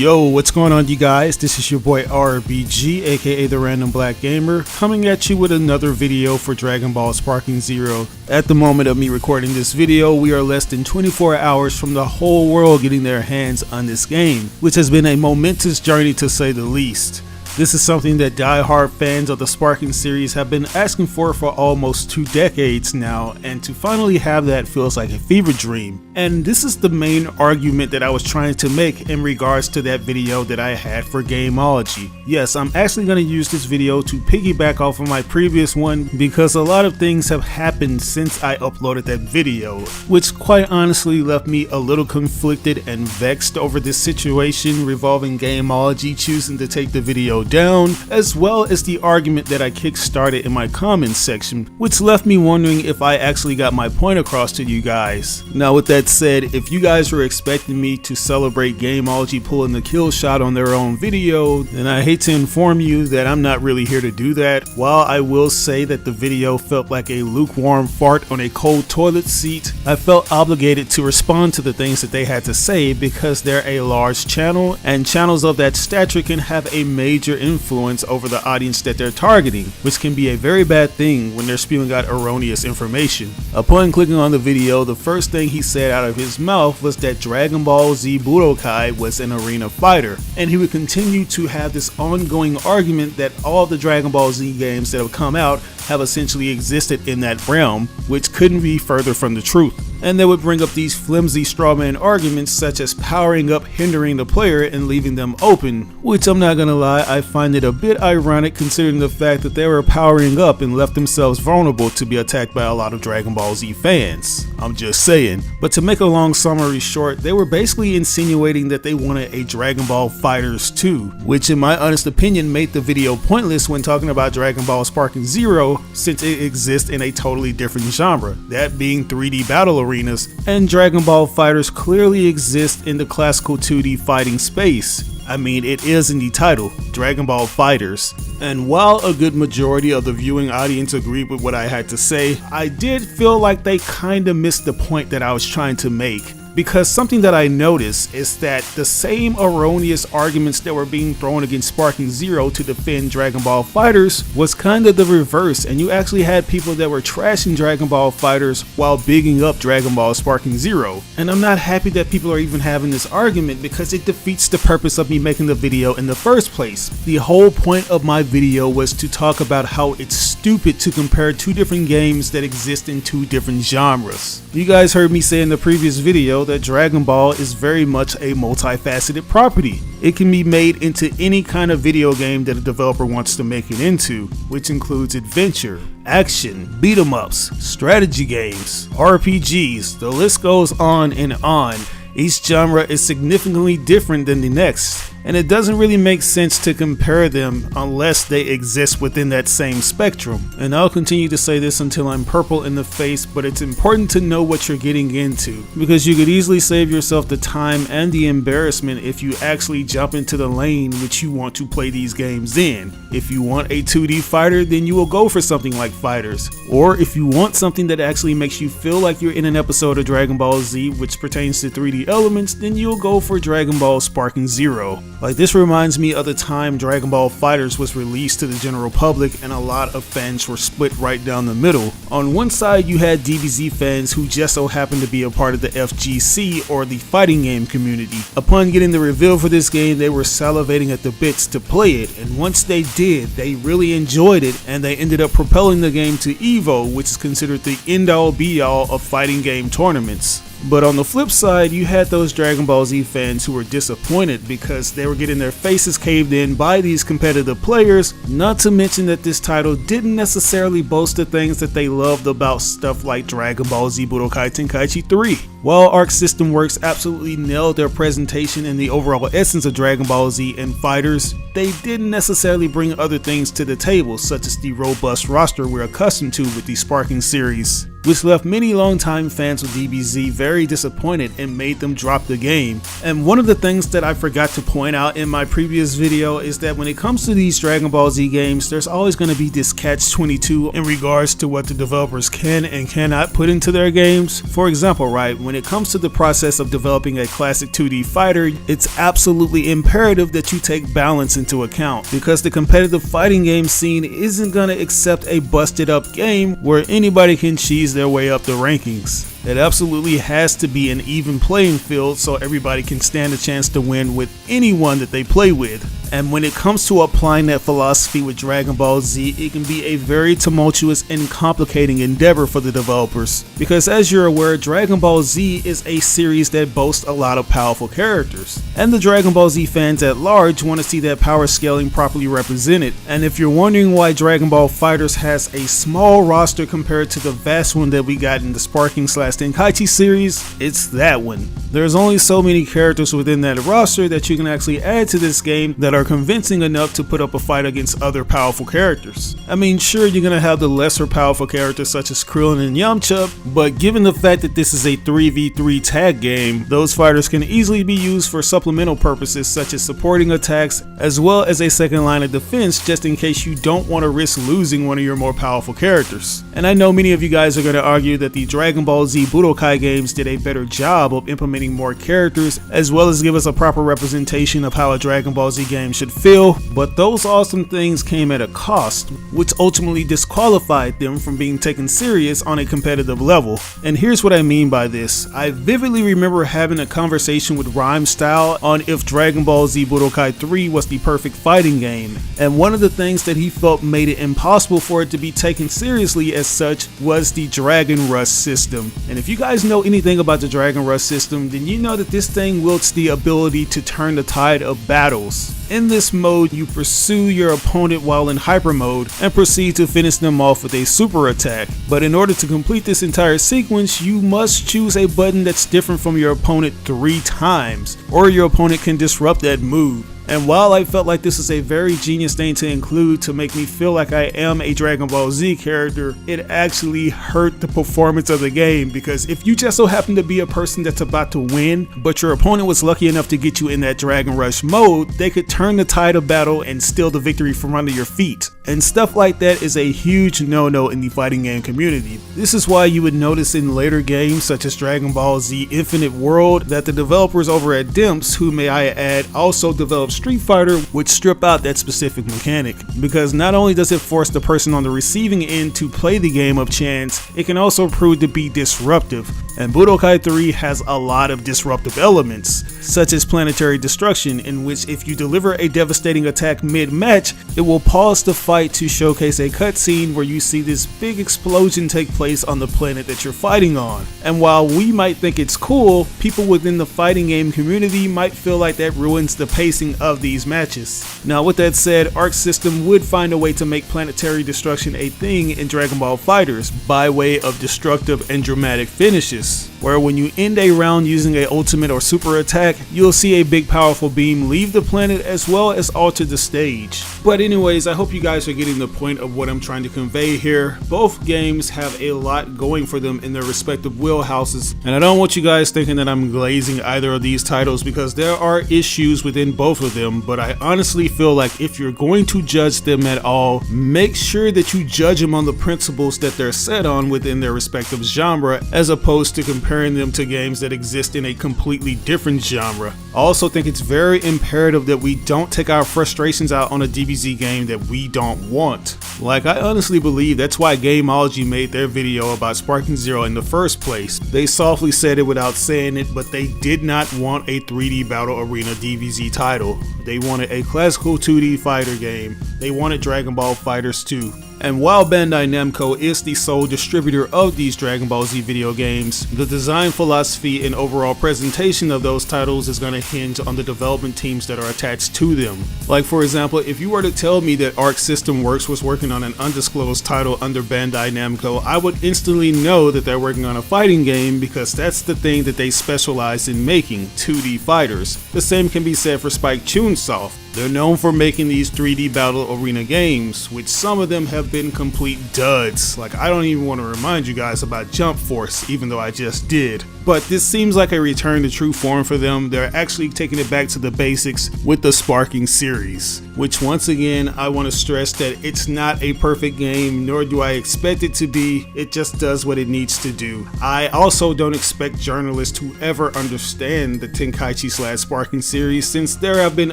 Yo, what's going on, you guys? This is your boy RBG, aka the Random Black Gamer, coming at you with another video for Dragon Ball Sparking Zero. At the moment of me recording this video, we are less than 24 hours from the whole world getting their hands on this game, which has been a momentous journey to say the least. This is something that die-hard fans of the Sparking series have been asking for almost 2 decades now, and to finally have that feels like a fever dream. And this is the main argument that I was trying to make in regards to that video that I had for Gameology. Yes, I'm actually going to use this video to piggyback off of my previous one because a lot of things have happened since I uploaded that video, which quite honestly left me a little conflicted and vexed over this situation revolving Gameology choosing to take the video down, as well as the argument that I kickstarted in my comments section, which left me wondering if I actually got my point across to you guys. Now with that said, if you guys were expecting me to celebrate Gameology pulling the kill shot on their own video, then I hate to inform you that I'm not really here to do that. While I will say that the video felt like a lukewarm fart on a cold toilet seat, I felt obligated to respond to the things that they had to say because they're a large channel, and channels of that stature can have a major influence over the audience that they're targeting, which can be a very bad thing when they're spewing out erroneous information. Upon clicking on the video, the first thing he said out of his mouth was that Dragon Ball Z Budokai was an arena fighter, and he would continue to have this ongoing argument that all the Dragon Ball Z games that have come out have essentially existed in that realm, which couldn't be further from the truth. And they would bring up these flimsy strawman arguments such as powering up hindering the player and leaving them open, which I'm not gonna lie, I find it a bit ironic considering the fact that they were powering up and left themselves vulnerable to be attacked by a lot of Dragon Ball Z fans. I'm just saying. But to make a long summary short, they were basically insinuating that they wanted a Dragon Ball FighterZ 2, which in my honest opinion made the video pointless when talking about Dragon Ball Sparking Zero, since it exists in a totally different genre, that being 3D battle arenas, and Dragon Ball FighterZ clearly exists in the classical 2D fighting space. I mean, it is in the title, Dragon Ball FighterZ. And while a good majority of the viewing audience agreed with what I had to say, I did feel like they kinda missed the point that I was trying to make. Because something that I noticed is that the same erroneous arguments that were being thrown against Sparking Zero to defend Dragon Ball FighterZ was kind of the reverse, and you actually had people that were trashing Dragon Ball FighterZ while bigging up Dragon Ball Sparking Zero. And I'm not happy that people are even having this argument because it defeats the purpose of me making the video in the first place. The whole point of my video was to talk about how it's stupid to compare 2 different games that exist in 2 different genres. You guys heard me say in the previous video that Dragon Ball is very much a multifaceted property. It can be made into any kind of video game that a developer wants to make it into, which includes adventure, action, beat 'em ups, strategy games, RPGs, the list goes on and on. Each genre is significantly different than the next, and it doesn't really make sense to compare them unless they exist within that same spectrum. And I'll continue to say this until I'm purple in the face, but it's important to know what you're getting into, because you could easily save yourself the time and the embarrassment if you actually jump into the lane which you want to play these games in. If you want a 2D fighter, then you will go for something like FighterZ. Or if you want something that actually makes you feel like you're in an episode of Dragon Ball Z which pertains to 3D elements, then you'll go for Dragon Ball Sparking Zero. Like, this reminds me of the time Dragon Ball FighterZ was released to the general public and a lot of fans were split right down the middle. On one side you had DBZ fans who just so happened to be a part of the FGC, or the fighting game community. Upon getting the reveal for this game, they were salivating at the bits to play it, and once they did, they really enjoyed it, and they ended up propelling the game to EVO, which is considered the end-all be-all of fighting game tournaments. But on the flip side, you had those Dragon Ball Z fans who were disappointed because they were getting their faces caved in by these competitive players, not to mention that this title didn't necessarily boast the things that they loved about stuff like Dragon Ball Z Budokai Tenkaichi 3. While Arc System Works absolutely nailed their presentation and the overall essence of Dragon Ball Z and FighterZ, they didn't necessarily bring other things to the table, such as the robust roster we're accustomed to with the Sparking series. which left many longtime fans of DBZ very disappointed and made them drop the game. And one of the things that I forgot to point out in my previous video is that when it comes to these Dragon Ball Z games, there's always going to be this catch-22 in regards to what the developers can and cannot put into their games. For example, right, when it comes to the process of developing a classic 2D fighter, it's absolutely imperative that you take balance into account, because the competitive fighting game scene isn't going to accept a busted up game where anybody can cheese their way up the rankings. It absolutely has to be an even playing field so everybody can stand a chance to win with anyone that they play with. And when it comes to applying that philosophy with Dragon Ball Z, it can be a very tumultuous and complicating endeavor for the developers. Because as you're aware, Dragon Ball Z is a series that boasts a lot of powerful characters. And the Dragon Ball Z fans at large want to see that power scaling properly represented. And if you're wondering why Dragon Ball FighterZ has a small roster compared to the vast one that we got in the Sparking/Tenkaichi series, it's that one. There's only so many characters within that roster that you can actually add to this game that are convincing enough to put up a fight against other powerful characters. I mean, sure, you're gonna have the lesser powerful characters such as Krillin and Yamcha, but given the fact that this is a 3v3 tag game, those fighters can easily be used for supplemental purposes such as supporting attacks, as well as a second line of defense just in case you don't want to risk losing one of your more powerful characters. And I know many of you guys are going to argue that the Dragon Ball Z Budokai games did a better job of implementing more characters, as well as give us a proper representation of how a Dragon Ball Z game should feel, but those awesome things came at a cost, which ultimately disqualified them from being taken serious on a competitive level. And here's what I mean by this. I vividly remember having a conversation with Rhyme Style on if Dragon Ball Z Budokai 3 was the perfect fighting game, and one of the things that he felt made it impossible for it to be taken seriously as such was the Dragon Rush system. And if you guys know anything about the Dragon Rush system, then you know that this thing wields the ability to turn the tide of battles. In this mode, you pursue your opponent while in hyper mode and proceed to finish them off with a super attack. But in order to complete this entire sequence, you must choose a button that's different from your opponent 3 times, or your opponent can disrupt that move. And while I felt like this is a very genius thing to include to make me feel like I am a Dragon Ball Z character, it actually hurt the performance of the game, because if you just so happen to be a person that's about to win, but your opponent was lucky enough to get you in that Dragon Rush mode, they could turn the tide of battle and steal the victory from under your feet. And stuff like that is a huge no-no in the fighting game community. This is why you would notice in later games such as Dragon Ball Z Infinite World that the developers over at Dimps, who may I add also developed Street Fighter, would strip out that specific mechanic, because not only does it force the person on the receiving end to play the game of chance, it can also prove to be disruptive. And Budokai 3 has a lot of disruptive elements, such as planetary destruction, in which if you deliver a devastating attack mid-match, it will pause the fight to showcase a cutscene where you see this big explosion take place on the planet that you're fighting on. And while we might think it's cool, people within the fighting game community might feel like that ruins the pacing of these matches. Now with that said, Arc System would find a way to make planetary destruction a thing in Dragon Ball FighterZ by way of destructive and dramatic finishes, where when you end a round using a ultimate or super attack, you'll see a big powerful beam leave the planet as well as alter the stage. But anyways, I hope you guys are getting the point of what I'm trying to convey here. Both games have a lot going for them in their respective wheelhouses, and I don't want you guys thinking that I'm glazing either of these titles, because there are issues within both of them, but I honestly feel like if you're going to judge them at all, make sure that you judge them on the principles that they're set on within their respective genre, as opposed to comparing them to games that exist in a completely different genre. I also think it's very imperative that we don't take our frustrations out on a DBZ game that we don't want. Like, I honestly believe that's why Gameology made their video about Sparking Zero in the first place. They softly said it without saying it, but they did not want a 3D Battle Arena DBZ title. They wanted a classical 2D fighter game. They wanted Dragon Ball FighterZ 2. And while Bandai Namco is the sole distributor of these Dragon Ball Z video games, the design philosophy and overall presentation of those titles is going to hinge on the development teams that are attached to them. Like for example, if you were to tell me that Arc System Works was working on an undisclosed title under Bandai Namco, I would instantly know that they're working on a fighting game, because that's the thing that they specialize in making, 2D fighters. The same can be said for Spike Chunsoft. They're known for making these 3D battle arena games, which some of them have been complete duds. Like, I don't even want to remind you guys about Jump Force, even though I just did. But this seems like a return to true form for them. They're actually taking it back to the basics with the Sparking series, which once again, I want to stress that it's not a perfect game, nor do I expect it to be. It just does what it needs to do. I also don't expect journalists to ever understand the Tenkaichi/Sparking series, since there have been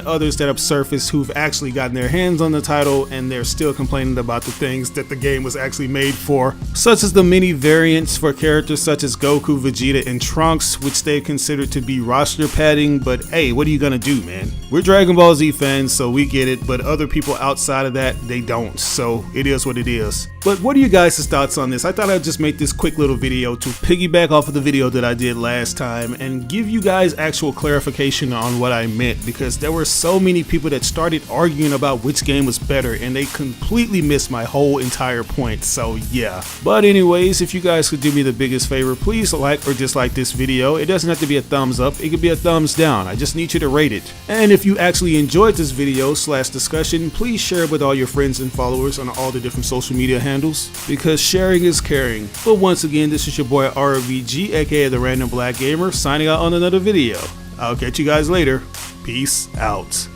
others that have surfaced who've actually gotten their hands on the title and they're still complaining about the things that the game was actually made for, such as the many variants for characters such as Goku, Vegeta, and Trunks, which they consider to be roster padding. But hey, what are you gonna do, man? We're Dragon Ball Z fans, so we get it, but other people outside of that, they don't, so it is what it is. But what are you guys' thoughts on this? I thought I'd just make this quick little video to piggyback off of the video that I did last time and give you guys actual clarification on what I meant, because there were so many people that started arguing about which game was better and they completely missed my whole entire point, so yeah. But anyways, if you guys could do me the biggest favor, please like or dislike this video. It doesn't have to be a thumbs up, it could be a thumbs down. I just need you to rate it. And if you actually enjoyed this video / discussion, please share it with all your friends and followers on all the different social media handles, because sharing is caring. But once again, this is your boy RBG, aka the Random Black Gamer, signing out on another video. I'll catch you guys later. Peace out.